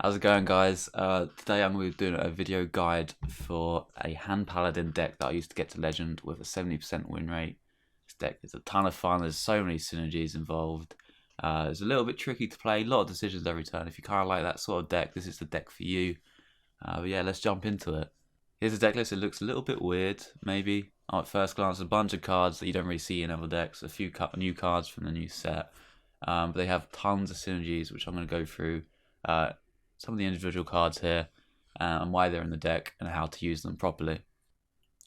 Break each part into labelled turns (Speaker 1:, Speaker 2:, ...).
Speaker 1: How's it going, guys? Today I'm going to be doing a video guide for a hand paladin deck that I used to get to legend with a 70% win rate. This deck is a ton of fun. There's so many synergies involved. It's a little bit tricky to play, a lot of decisions every turn. If you kind of like that sort of deck, this is the deck for you. But yeah, let's jump into it. Here's the deck list. It looks a little bit weird, maybe. At first glance, a bunch of cards that you don't really see in other decks. A few new cards from the new set. But they have tons of synergies, which I'm going to go through. Some of the individual cards here and why they're in the deck and how to use them properly.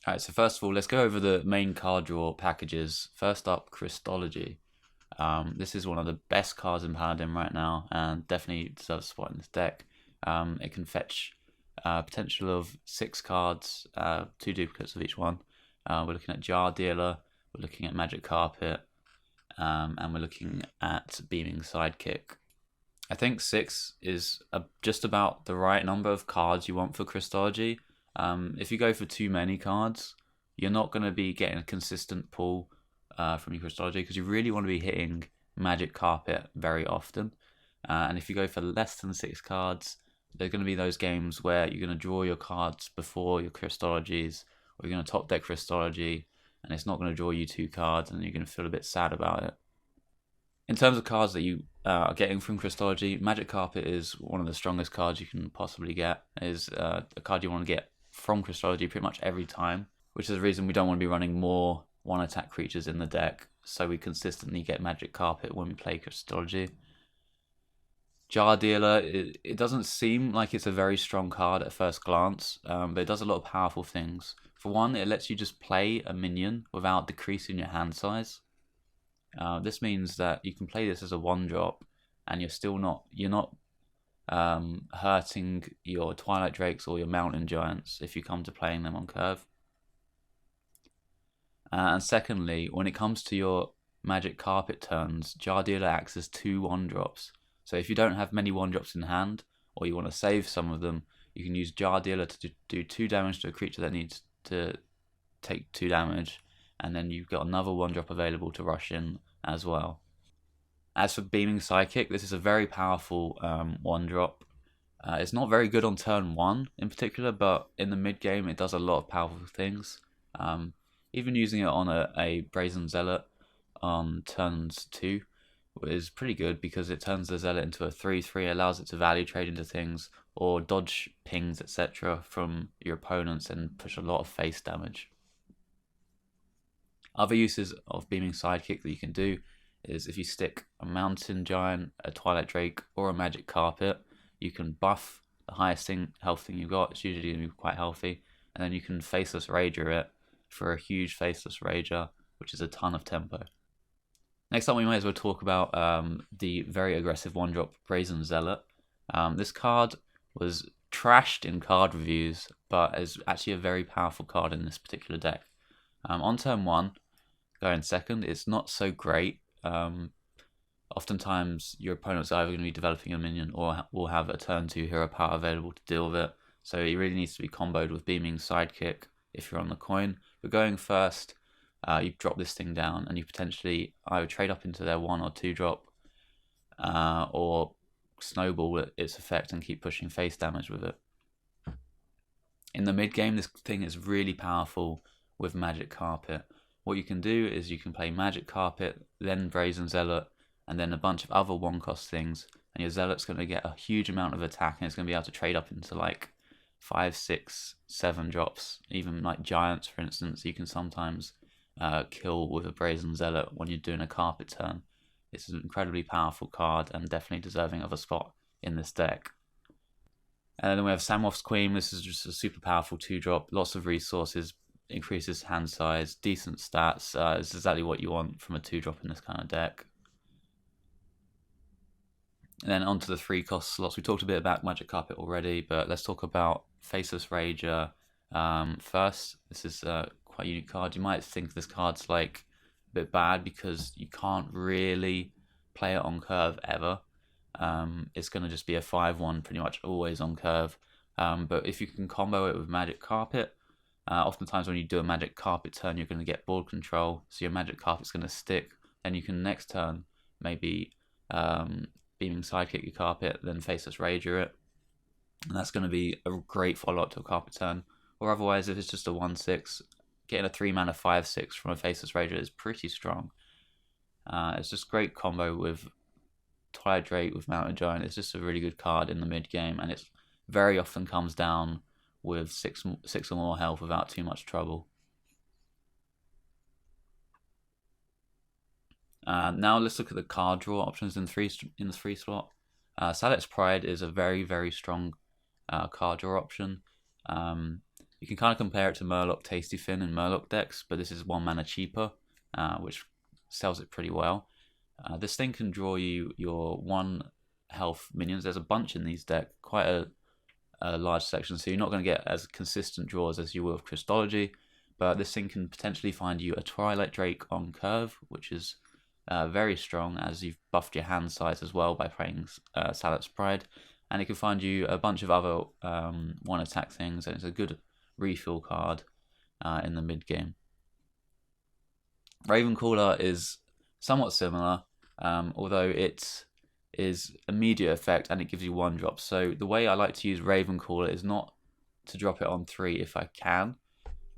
Speaker 1: Alright, so first of all, let's go over the main card draw packages. First up, Crystology. This is one of the best cards in Paladin right now and definitely deserves a spot in this deck. It can fetch potential of 6 cards, 2 duplicates of each one. We're looking at Jar Dealer, we're looking at Magic Carpet, and we're looking at Beaming Sidekick. I think 6 is just about the right number of cards you want for Crystology. If you go for too many cards, you're not going to be getting a consistent pull from your Crystology because you really want to be hitting Magic Carpet very often. And if you go for less than 6 cards, there's going to be those games where you're going to draw your cards before your Crystologies, or you're going to top deck Crystology, and it's not going to draw you 2 cards, and you're going to feel a bit sad about it. In terms of cards that you are getting from Crystology, Magic Carpet is one of the strongest cards you can possibly get. It is a card you want to get from Crystology pretty much every time, which is the reason we don't want to be running more one-attack creatures in the deck, so we consistently get Magic Carpet when we play Crystology. Jar Dealer, it doesn't seem like it's a very strong card at first glance, but it does a lot of powerful things. For one, it lets you just play a minion without decreasing your hand size. This means that you can play this as a 1-drop, and you're not hurting your Twilight Drakes or your Mountain Giants if you come to playing them on curve. And secondly, when it comes to your Magic Carpet turns, Jar Dealer acts as 2 1-drops. So if you don't have many 1-drops in hand, or you want to save some of them, you can use Jar Dealer to do 2 damage to a creature that needs to take 2 damage, and then you've got another 1-drop available to rush in as well. As for Beaming Sidekick, this is a very powerful 1-drop. It's not very good on turn 1 in particular, but in the mid game it does a lot of powerful things. Even using it on a Brazen Zealot on turns 2 is pretty good because it turns the Zealot into a 3/3, allows it to value trade into things or dodge pings, etc. from your opponents and push a lot of face damage. Other uses of Beaming Sidekick that you can do is if you stick a Mountain Giant, a Twilight Drake, or a Magic Carpet, you can buff the highest health thing you've got. It's usually going to be quite healthy. And then you can Faceless Rager it for a huge Faceless Rager, which is a ton of tempo. Next up, we might as well talk about the very aggressive 1-drop Brazen Zealot. This card was trashed in card reviews, but is actually a very powerful card in this particular deck. On turn 1, going second, it's not so great. Oftentimes your opponent's either going to be developing a minion or will have a turn 2 hero power available to deal with it, so he really needs to be comboed with Beaming Sidekick if you're on the coin. But going first, you drop this thing down and you potentially either trade up into their 1 or 2 drop or snowball its effect and keep pushing face damage with it. In the mid game, this thing is really powerful with Magic Carpet. What you can do is you can play Magic Carpet, then Brazen Zealot, and then a bunch of other 1-cost things, and your Zealot's going to get a huge amount of attack, and it's going to be able to trade up into like 5, 6, 7 drops. Even like Giants, for instance, you can sometimes kill with a Brazen Zealot when you're doing a Carpet turn. It's an incredibly powerful card and definitely deserving of a spot in this deck. And then we have Sammoth's Queen. This is just a super powerful 2-drop, lots of resources, increases hand size, decent stats. It's exactly what you want from a 2-drop in this kind of deck. And then onto the 3-cost slots. We talked a bit about Magic Carpet already, but let's talk about Faceless Rager first. This is quite a unique card. You might think this card's like a bit bad because you can't really play it on curve ever. It's going to just be a 5/1 pretty much always on curve. But if you can combo it with Magic Carpet, oftentimes when you do a Magic Carpet turn, you're going to get board control, so your Magic Carpet's going to stick. Then you can next turn maybe Beaming Sidekick your Carpet, then Faceless Rager it. and that's going to be a great follow-up to a Carpet Turn. Or otherwise, if it's just a 1/6, getting a 3-mana 5/6 from a Faceless Rager is pretty strong. It's just great combo with Twilight Drake with Mountain Giant. It's just a really good card in the mid game, and it very often comes down with six or more health without too much trouble. Now let's look at the card draw options in the 3 slot. Zealot's Pride is a very strong card draw option. You can kind of compare it to Murloc Tasty Fin in Murloc decks, but this is 1 mana cheaper, which sells it pretty well. This thing can draw you your 1 health minions. There's a bunch in these decks, quite a large section, so you're not going to get as consistent draws as you will with Crystology, but this thing can potentially find you a Twilight Drake on curve, which is very strong, as you've buffed your hand size as well by playing Zealot's Pride, and it can find you a bunch of other 1 attack things, and it's a good refill card in the mid game. Ravencaller is somewhat similar, although it is immediate effect and it gives you 1-drop. So the way I like to use Ravencaller is not to drop it on 3 if I can.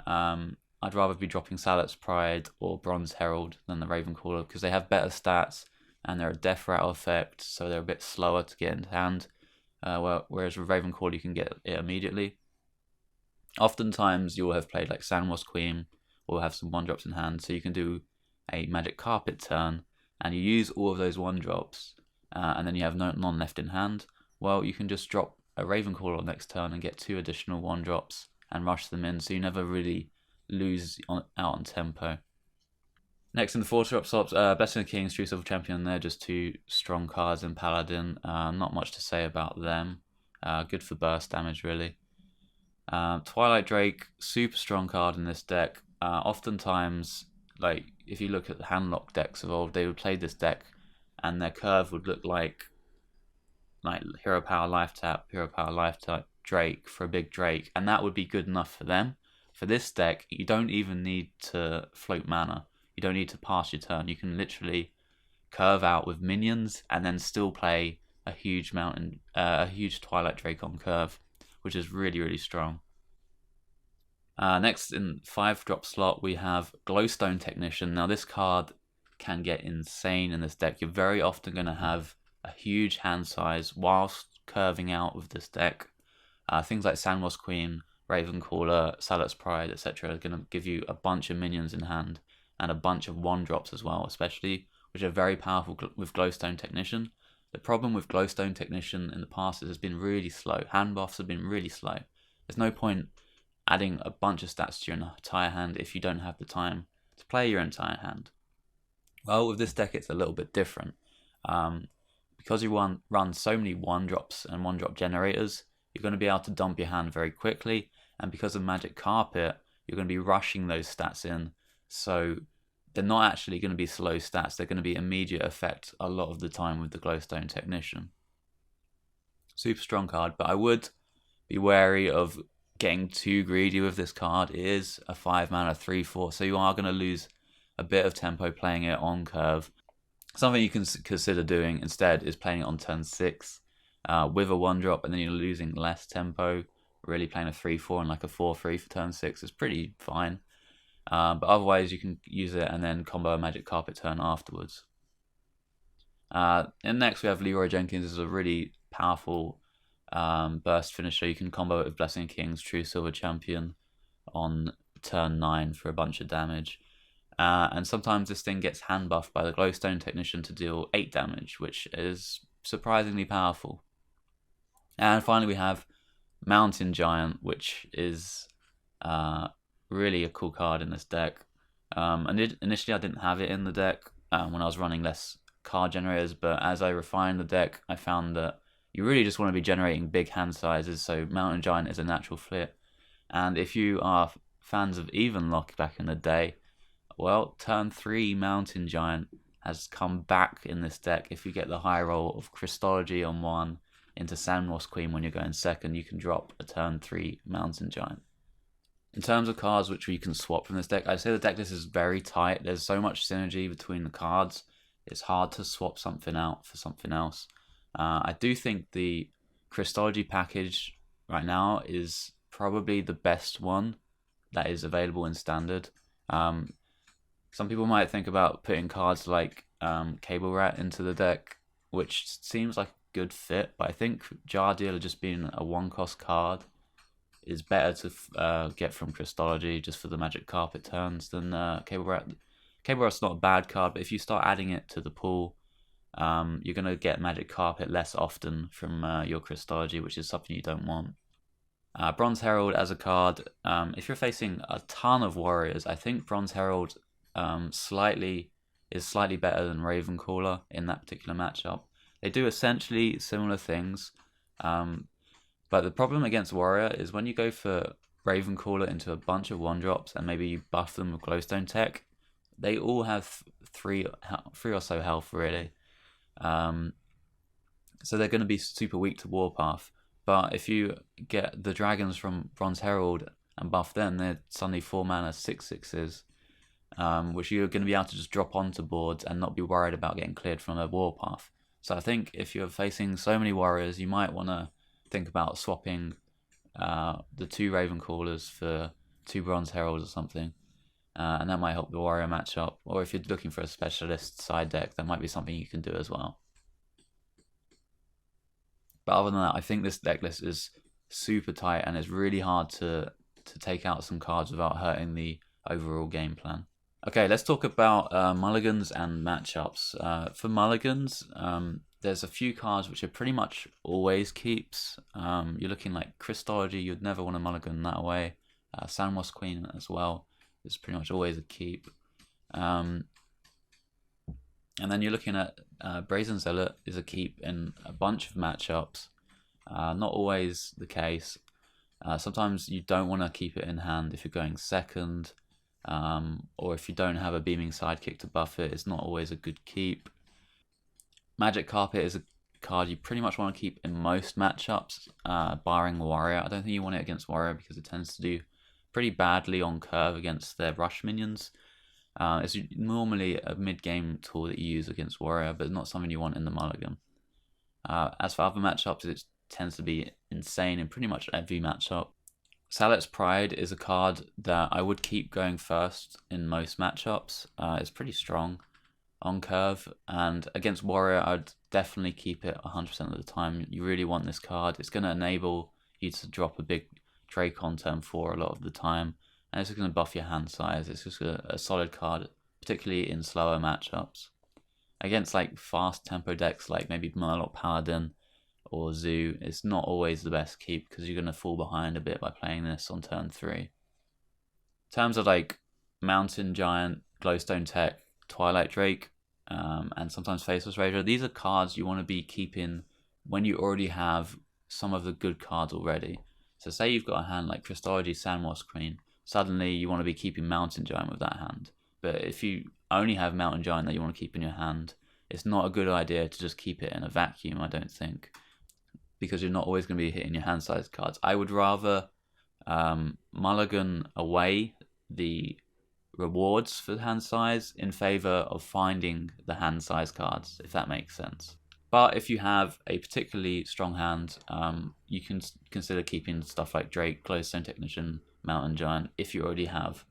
Speaker 1: I'd rather be dropping Zealot's Pride or Bronze Herald than the Ravencaller, because they have better stats and they're a death rattle effect, so they're a bit slower to get into hand. Whereas with Ravencaller you can get it immediately. Oftentimes you'll have played like Sandmoss Queen or have some 1-drops in hand, so you can do a Magic Carpet turn and you use all of those 1-drops, and then you have none left in hand. Well, you can just drop a Ravencaller next turn and get 2 additional 1-drops and rush them in, so you never really lose out on tempo. Next in the 4-drop slots, Blessing of Kings, True Silver Champion. They're just 2 strong cards in Paladin. Not much to say about them. Good for burst damage, really. Twilight Drake, super strong card in this deck. Oftentimes, like if you look at the handlock decks of old, they would play this deck and their curve would look like Hero Power Life Tap Drake for a big Drake, and that would be good enough for them. For this deck, you don't even need to float mana. You don't need to pass your turn. You can literally curve out with minions and then still play a huge Twilight Drake on curve, which is really strong. Next in 5-drop slot, we have Glowstone Technician. Now this card can get insane in this deck. You're very often going to have a huge hand size whilst curving out with this deck. Things like Sandmoss Queen, Ravencaller, Zealot's Pride, etc. are going to give you a bunch of minions in hand and a bunch of 1-drops as well, especially, which are very powerful with Glowstone Technician. The problem with Glowstone Technician in the past is it's been really slow. Hand buffs have been really slow. There's no point adding a bunch of stats to your entire hand if you don't have the time to play your entire hand. Well, with this deck it's a little bit different. Because you run so many 1-drops and 1-drop generators, you're going to be able to dump your hand very quickly, and because of Magic Carpet, you're going to be rushing those stats in, so they're not actually going to be slow stats, they're going to be immediate effect a lot of the time with the Glowstone Technician. Super strong card, but I would be wary of getting too greedy with this card. It is a 5-mana 3/4, so you are going to lose a bit of tempo playing it on curve. Something you can consider doing instead is playing it on turn 6 with a 1-drop, and then you're losing less tempo. Really playing a 3/4 and like a 4/3 for turn 6 is pretty fine. But otherwise you can use it and then combo a Magic Carpet turn afterwards. And next we have Leroy Jenkins. This is a really powerful burst finisher. You can combo it with Blessing of Kings, True Silver Champion on turn 9 for a bunch of damage. And sometimes this thing gets hand buffed by the Glowstone Technician to deal 8 damage, which is surprisingly powerful. And finally we have Mountain Giant, which is really a cool card in this deck. And initially I didn't have it in the deck when I was running less card generators, but as I refined the deck, I found that you really just want to be generating big hand sizes, so Mountain Giant is a natural fit. And if you are fans of Evenlock back in the day, well, turn 3 Mountain Giant has come back in this deck. If you get the high roll of Crystology on 1 into Sandmoss Queen when you're going second, you can drop a turn 3 Mountain Giant. In terms of cards which we can swap from this deck, I'd say the deck list is very tight. There's so much synergy between the cards, it's hard to swap something out for something else. I do think the Christology package right now is probably the best one that is available in standard. Some people might think about putting cards like Cable Rat into the deck, which seems like a good fit, but I think Jar Dealer just being a 1-cost card is better to get from Christology just for the Magic Carpet turns than Cable Rat. Cable Rat's not a bad card, but if you start adding it to the pool, you're going to get Magic Carpet less often from your Christology, which is something you don't want. Bronze Herald as a card, if you're facing a ton of warriors, I think Bronze Herald is slightly better than Ravencaller in that particular matchup. They do essentially similar things, but the problem against warrior is when you go for Ravencaller into a bunch of 1-drops and maybe you buff them with Glowstone Tech, they all have three or so health really. So they're going to be super weak to Warpath. But if you get the dragons from Bronze Herald and buff them, they're suddenly 4-mana 6/6s, which you're going to be able to just drop onto boards and not be worried about getting cleared from a Warpath. So I think if you're facing so many warriors, you might want to think about swapping the 2 Ravencallers for 2 Bronze Heralds or something. And that might help the warrior matchup. Or if you're looking for a specialist side deck, that might be something you can do as well. But other than that, I think this deck list is super tight and it's really hard to take out some cards without hurting the overall game plan. Okay, let's talk about mulligans and matchups. For mulligans, there's a few cards which are pretty much always keeps. You're looking like Christology, you'd never want to mulligan that way. Sandmoss Queen as well is pretty much always a keep. And then you're looking at Brazen Zealot is a keep in a bunch of matchups. Not always the case. Sometimes you don't want to keep it in hand if you're going second, or if you don't have a Beaming Sidekick to buff it, it's not always a good keep. Magic Carpet is a card you pretty much want to keep in most matchups, barring Warrior. I don't think you want it against Warrior because it tends to do pretty badly on curve against their rush minions. It's normally a mid-game tool that you use against Warrior, but not something you want in the mulligan. As for other matchups, it tends to be insane in pretty much every matchup. Zealot's Pride is a card that I would keep going first in most matchups. It's pretty strong on curve, and against Warrior, I'd definitely keep it 100% of the time. You really want this card. It's going to enable you to drop a big Drake on turn 4 a lot of the time. And it's just going to buff your hand size. It's just a solid card, particularly in slower matchups. Against like fast tempo decks like maybe Murloc Paladin or Zoo, it's not always the best keep because you're going to fall behind a bit by playing this on turn 3. In terms of like Mountain Giant, Glowstone Tech, Twilight Drake, and sometimes Faceless Rager, these are cards you want to be keeping when you already have some of the good cards already. So say you've got a hand like Christology, Sandmoss Queen, suddenly you want to be keeping Mountain Giant with that hand. But if you only have Mountain Giant that you want to keep in your hand, it's not a good idea to just keep it in a vacuum, I don't think, because you're not always going to be hitting your hand size cards. I would rather mulligan away the rewards for hand size in favor of finding the hand size cards, if that makes sense. But if you have a particularly strong hand, you can consider keeping stuff like Drake, Glowstone Technician, Mountain Giant if you already have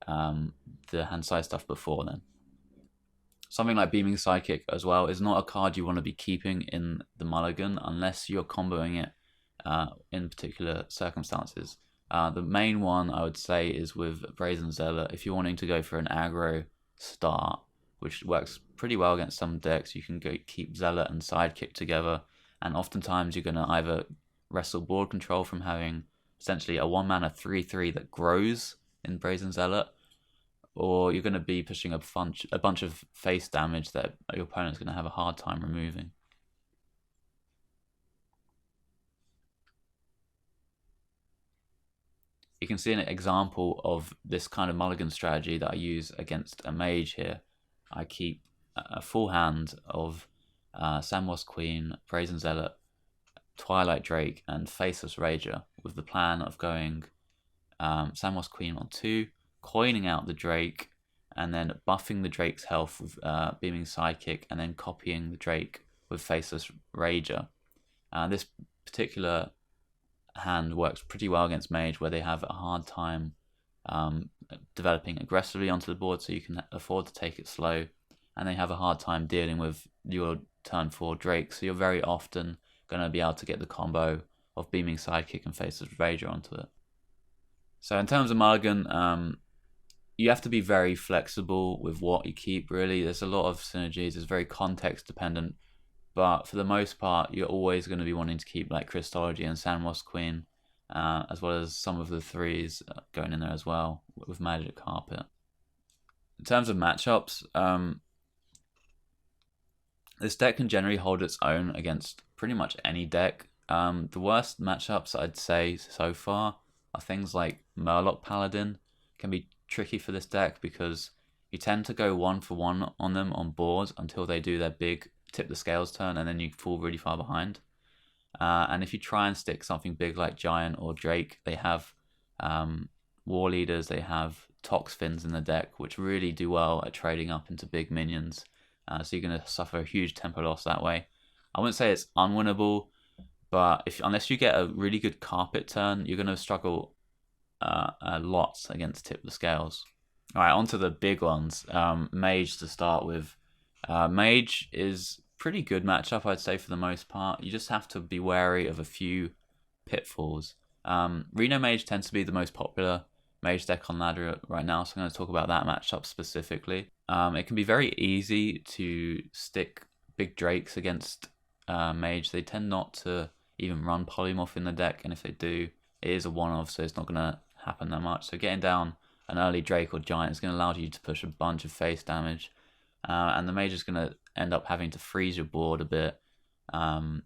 Speaker 1: the hand size stuff before then. Something like Beaming Sidekick as well is not a card you want to be keeping in the mulligan unless you're comboing it in particular circumstances. The main one I would say is with Brazen Zealot. If you're wanting to go for an aggro start, which works pretty well against some decks, you can keep Zealot and Sidekick together, and oftentimes you're going to either wrestle board control from having essentially a 1-mana 3/3 that grows in Brazen Zealot, or you're going to be pushing a bunch of face damage that your opponent's going to have a hard time removing. You can see an example of this kind of mulligan strategy that I use against a mage here. I keep a full hand of Sandmoss Queen, Brazen Zealot, Twilight Drake, and Faceless Rager, with the plan of going Sandmoss Queen on 2, coining out the Drake, and then buffing the Drake's health with Beaming Sidekick, and then copying the Drake with Faceless Rager. This particular hand works pretty well against Mage, where they have a hard time developing aggressively onto the board, so you can afford to take it slow, and they have a hard time dealing with your turn 4 Drake, so you're very often going to be able to get the combo of Beaming Sidekick and Faceless Rager onto it. So in terms of Mulligan, you have to be very flexible with what you keep, really. There's a lot of synergies, it's very context dependent, but for the most part, you're always going to be wanting to keep like Christology and Sandmoss Queen, as well as some of the 3s going in there as well with Magic Carpet. In terms of matchups, this deck can generally hold its own against pretty much any deck. The worst matchups I'd say so far are things like Murloc Paladin. Can be tricky for this deck because you tend to go 1-for-1 on them on board until they do their big tip the scales turn, and then you fall really far behind. And if you try and stick something big like Giant or Drake, they have War Leaders, they have Tox Fins in the deck, which really do well at trading up into big minions. So you're going to suffer a huge tempo loss that way. I wouldn't say it's unwinnable, but unless you get a really good carpet turn, you're going to struggle a lot against tip the scales. Alright, on to the big ones. Mage to start with. Mage is pretty good matchup, I'd say, for the most part. You just have to be wary of a few pitfalls. Reno Mage tends to be the most popular Mage deck on ladder right now, so I'm going to talk about that matchup specifically. It can be very easy to stick big Drakes against Mage. They tend not to even run Polymorph in the deck, and if they do, it is a one-off, so it's not going to happen that much. So getting down an early Drake or Giant is going to allow you to push a bunch of face damage, and the Mage is going to end up having to freeze your board a bit, and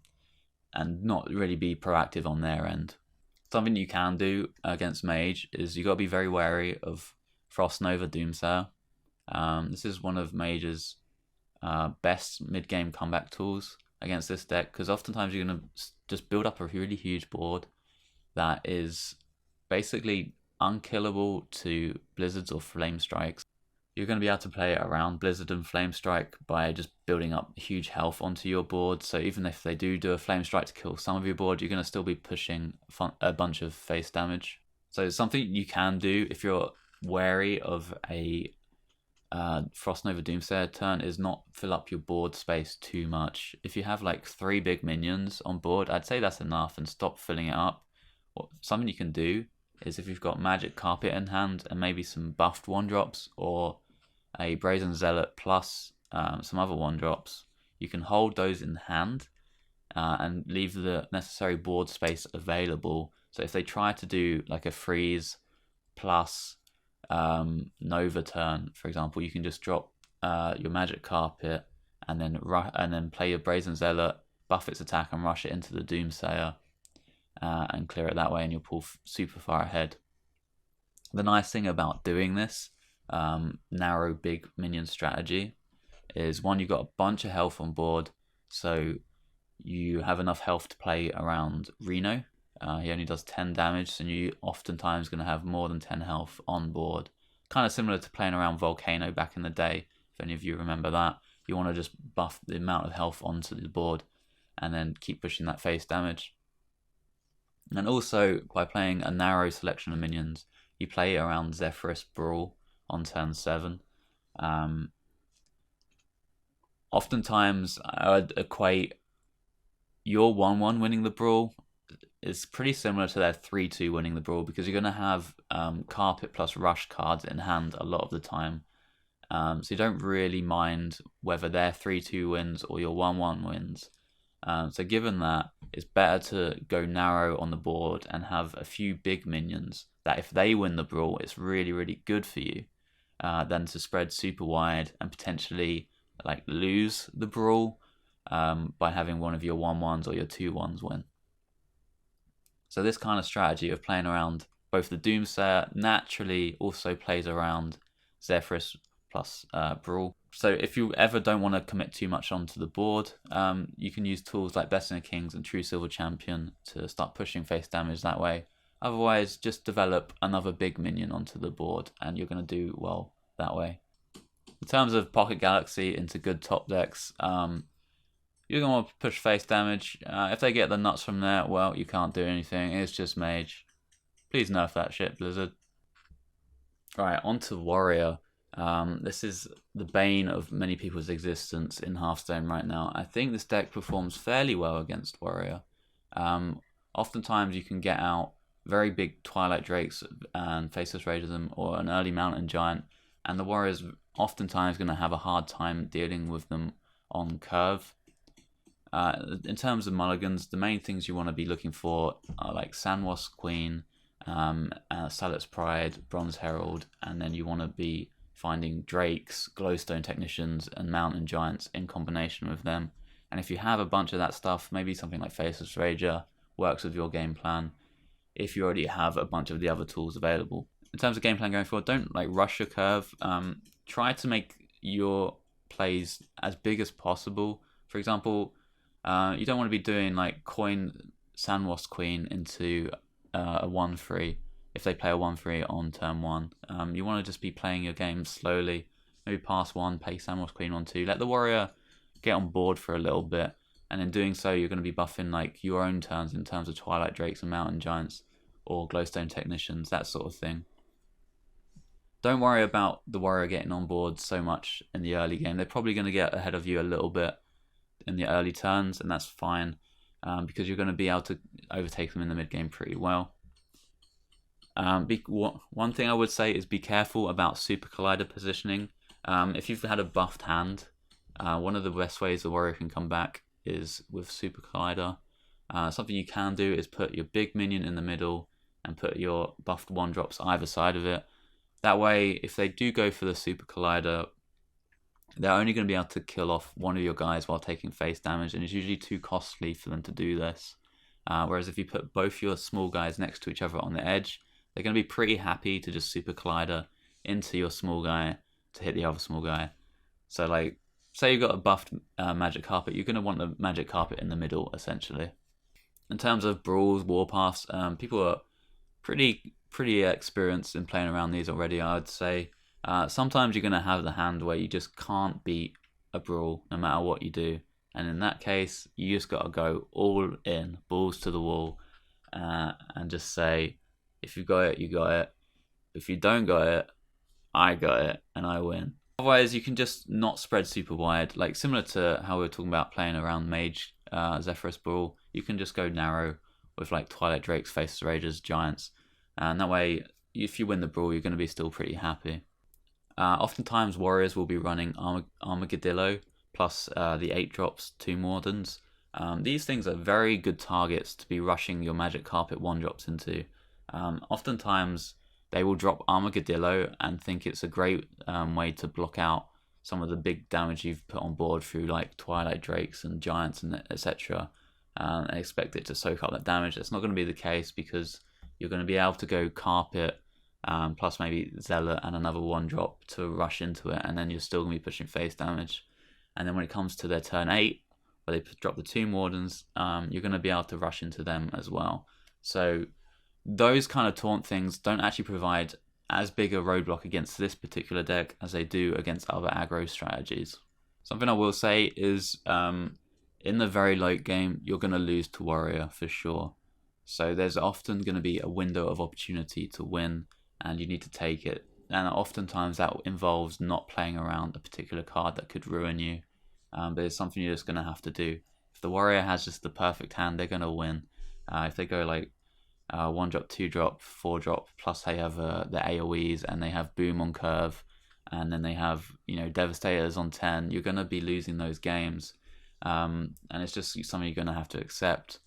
Speaker 1: not really be proactive on their end. Something you can do against Mage is you got to be very wary of Frost Nova Doomsayer. This is one of Mage's best mid-game comeback tools against this deck, because oftentimes you're going to just build up a really huge board that is basically unkillable to Blizzards or Flame Strikes. You're going to be able to play around Blizzard and Flame Strike by just building up huge health onto your board. So even if they do a Flame Strike to kill some of your board, you're going to still be pushing a bunch of face damage. So it's something you can do if you're wary of a Frost Nova Doomsayer turn, is not fill up your board space too much. If you have like 3 big minions on board, I'd say that's enough and stop filling it up. Something you can do is if you've got Magic Carpet in hand and maybe some buffed 1-drops or a Brazen Zealot plus some other 1-drops, you can hold those in hand and leave the necessary board space available. So if they try to do like a freeze plus Nova turn, for example, you can just drop your Magic Carpet and then play your Brazen Zealot, buff its attack and rush it into the Doomsayer. And clear it that way, and you'll pull super far ahead. The nice thing about doing this narrow big minion strategy is, one, you've got a bunch of health on board, so you have enough health to play around Reno. He only does 10 damage, so you oftentimes going to have more than 10 health on board. Kind of similar to playing around Volcano back in the day, if any of you remember that. You want to just buff the amount of health onto the board and then keep pushing that face damage. And also, by playing a narrow selection of minions, you play around Zephyrus Brawl on turn 7. Oftentimes, I would equate your 1-1 winning the Brawl is pretty similar to their 3-2 winning the Brawl, because you're going to have Carpet plus Rush cards in hand a lot of the time. So you don't really mind whether their 3-2 wins or your 1-1 wins. So given that, it's better to go narrow on the board and have a few big minions that if they win the Brawl, it's really, really good for you, than to spread super wide and potentially like lose the Brawl by having one of your 1-1s or your 2-1s win. So this kind of strategy of playing around both the Doomsayer naturally also plays around Zephyrus plus Brawl. So if you ever don't want to commit too much onto the board, you can use tools like Blessing of Kings and True Silver Champion to start pushing face damage that way. Otherwise, just develop another big minion onto the board and you're going to do well that way. In terms of Pocket Galaxy into good top decks, you're going to want to push face damage. If they get the nuts from there, well, you can't do anything. It's just Mage. Please nerf that shit, Blizzard. Right, on to Warrior. This is the bane of many people's existence in Hearthstone right now. I think this deck performs fairly well against Warrior. Oftentimes you can get out very big Twilight Drakes and Faceless Rage them, or an early Mountain Giant, and the Warrior's oftentimes going to have a hard time dealing with them on curve. In terms of mulligans, the main things you want to be looking for are like Sandwasp Queen, Zealot's Pride, Bronze Herald, and then you want to be finding Drakes, Glowstone Technicians, and Mountain Giants in combination with them. And if you have a bunch of that stuff, maybe something like Faceless Rager works with your game plan if you already have a bunch of the other tools available. In terms of game plan going forward, don't like rush your curve. Try to make your plays as big as possible. For example, you don't want to be doing like coin Sandwasp Queen into a 1-3 if they play a 1-3 on turn 1. You want to just be playing your game slowly. Maybe pass 1, play Sandwasp Queen on 2. Let the Warrior get on board for a little bit, and in doing so, you're going to be buffing like your own turns in terms of Twilight Drakes and Mountain Giants or Glowstone Technicians, that sort of thing. Don't worry about the Warrior getting on board so much in the early game. They're probably going to get ahead of you a little bit in the early turns, and that's fine because you're going to be able to overtake them in the mid game pretty well. One thing I would say is be careful about Supercollider positioning. If you've had a buffed hand, one of the best ways the Warrior can come back is with Supercollider. Something you can do is put your big minion in the middle and put your buffed 1-drops either side of it. That way, if they do go for the Supercollider, they're only going to be able to kill off one of your guys while taking face damage, and it's usually too costly for them to do this. Whereas if you put both your small guys next to each other on the edge, they're going to be pretty happy to just Supercollider into your small guy to hit the other small guy. So like, say you've got a buffed Magic Carpet, you're going to want the Magic Carpet in the middle, essentially. In terms of brawls, warpaths, people are pretty experienced in playing around these already, I'd say. Sometimes you're going to have the hand where you just can't beat a brawl no matter what you do. And in that case, you just got to go all in, balls to the wall, and just say, if you got it, you got it. If you don't got it, I got it, and I win. Otherwise, you can just not spread super wide. Like similar to how we were talking about playing around Mage, Zephyrus Brawl, you can just go narrow with like Twilight Drakes, Faceless Ragers, Giants. And that way, if you win the Brawl, you're going to be still pretty happy. Oftentimes, Warriors will be running Armadillo plus the 8-drops, 2 Wardens. These things are very good targets to be rushing your Magic Carpet 1-drops into. Oftentimes, they will drop Armadillo and think it's a great way to block out some of the big damage you've put on board through like Twilight Drakes and Giants and etc. And expect it to soak up that damage. That's not going to be the case because you're going to be able to go Carpet plus maybe Zealot and another 1-drop to rush into it, and then you're still going to be pushing face damage. And then when it comes to their turn 8, where they drop the 2 Wardens, you're going to be able to rush into them as well. So those kind of taunt things don't actually provide as big a roadblock against this particular deck as they do against other aggro strategies. Something I will say is in the very late game, you're going to lose to Warrior for sure. So there's often going to be a window of opportunity to win, and you need to take it. And oftentimes that involves not playing around a particular card that could ruin you. But it's something you're just going to have to do. If the Warrior has just the perfect hand, they're going to win. If they go like 1-drop, 2-drop, 4-drop, plus they have the AoEs and they have Boom on curve, and then they have Devastators on 10, you're going to be losing those games. And it's just something you're going to have to accept.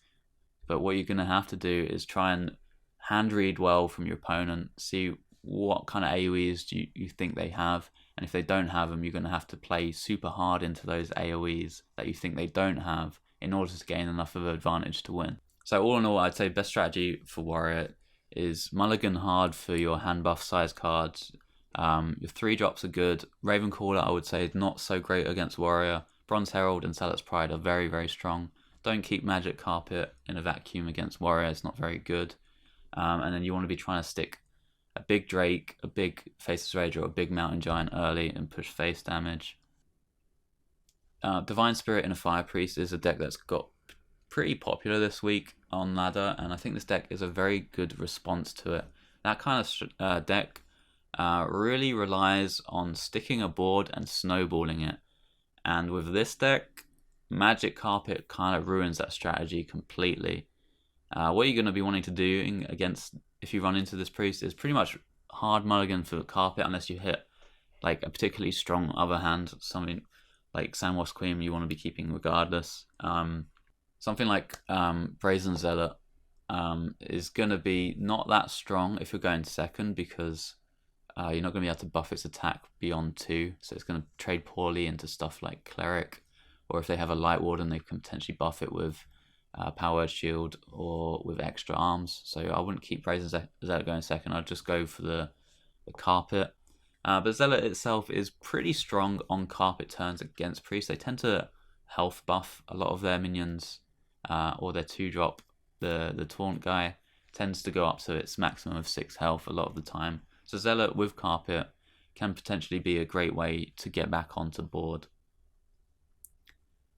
Speaker 1: But what you're going to have to do is try and hand read well from your opponent, see what kind of AoEs you think they have, and if they don't have them, you're going to have to play super hard into those AoEs that you think they don't have in order to gain enough of an advantage to win. So all in all, I'd say best strategy for Warrior is mulligan hard for your hand buff size cards. Your 3-drops are good. Ravencaller, I would say, is not so great against Warrior. Bronze Herald and Zealot's Pride are very, very strong. Don't keep Magic Carpet in a vacuum against Warrior, it's not very good. And then you want to be trying to stick a big Drake, a big Faceless Rage, or a big Mountain Giant early and push face damage. Divine Spirit in a Fire Priest is a deck that's got pretty popular this week on ladder, and I think this deck is a very good response to it. That kind of deck really relies on sticking a board and snowballing it, and with this deck, Magic Carpet kind of ruins that strategy completely. What you're going to be wanting to do against, if you run into this priest, is pretty much hard mulligan for Carpet unless you hit like a particularly strong other hand, something like Sandwasp Queen you want to be keeping regardless. Something like Brazen Zealot is going to be not that strong if you're going second, because you're not going to be able to buff its attack beyond 2, so it's going to trade poorly into stuff like Cleric, or if they have a Light Warden they can potentially buff it with Power Shield or with extra arms. So I wouldn't keep Brazen Zealot going second, I'd just go for the Carpet. But Zealot itself is pretty strong on Carpet turns against Priest. They tend to health buff a lot of their minions, or their 2-drop. The Taunt guy tends to go up to its maximum of 6 health a lot of the time. So Zealot with Carpet can potentially be a great way to get back onto board.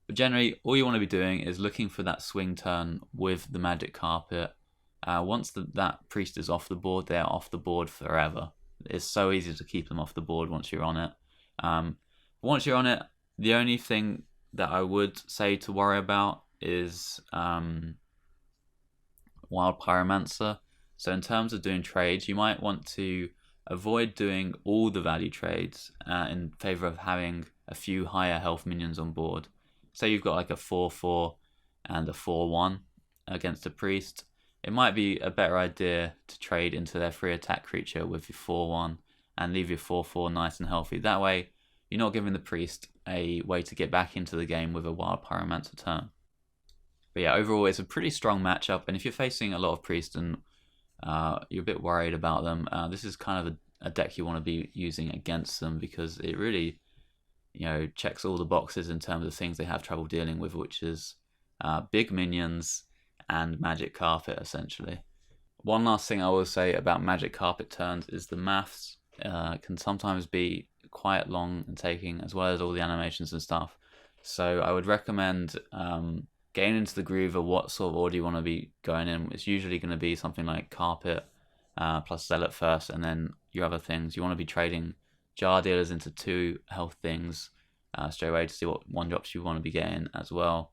Speaker 1: But generally, all you want to be doing is looking for that swing turn with the Magic Carpet. Once that Priest is off the board, they're off the board forever. It's so easy to keep them off the board once you're on it. Once you're on it, the only thing that I would say to worry about is Wild Pyromancer. So in terms of doing trades, you might want to avoid doing all the value trades in favor of having a few higher health minions on board. Say you've got like a 4/4 and a 4/1 against a priest. It might be a better idea to trade into their free attack creature with your 4/1 and leave your 4/4 nice and healthy. That way, you're not giving the priest a way to get back into the game with a Wild Pyromancer turn. But yeah, overall, it's a pretty strong matchup. And if you're facing a lot of priests and you're a bit worried about them, this is kind of a deck you want to be using against them, because it really, checks all the boxes in terms of things they have trouble dealing with, which is big minions and Magic Carpet, essentially. One last thing I will say about Magic Carpet turns is the maths can sometimes be quite long and taking, as well as all the animations and stuff. So I would recommend getting into the groove of what sort of order you want to be going in. It's usually going to be something like Carpet plus Zealot first, and then your other things. You want to be trading Jar Dealers into 2 health things straight away to see what 1-drops you want to be getting as well.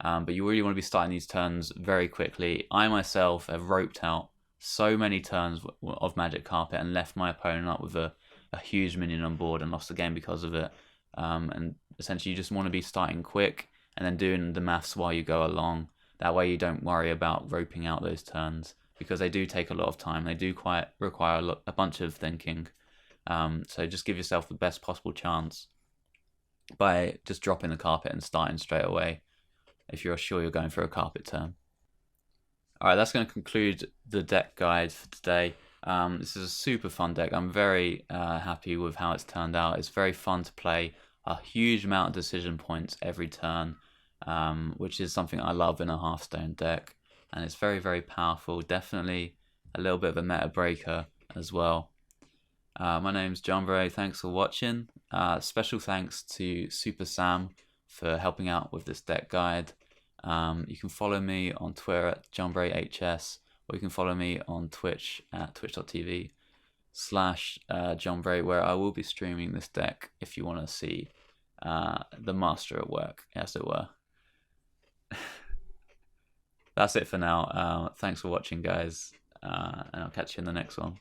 Speaker 1: But you really want to be starting these turns very quickly. I myself have roped out so many turns of Magic Carpet and left my opponent up with a huge minion on board and lost the game because of it. And essentially you just want to be starting quick and then doing the maths while you go along. That way you don't worry about roping out those turns, because they do take a lot of time. They do require a bunch of thinking. So just give yourself the best possible chance by just dropping the Carpet and starting straight away if you're sure you're going for a Carpet turn. Alright, that's going to conclude the deck guide for today. This is a super fun deck. I'm very happy with how it's turned out. It's very fun to play. A huge amount of decision points every turn, which is something I love in a Hearthstone deck. And it's very, very powerful. Definitely a little bit of a meta breaker as well. My name's Jambre. Thanks for watching. Special thanks to Super Sam for helping out with this deck guide. You can follow me on Twitter at JambreHS, or you can follow me on Twitch at twitch.tv/Jambre, where I will be streaming this deck if you want to see the master at work, as it were. That's it for now. Thanks for watching, guys, and I'll catch you in the next one.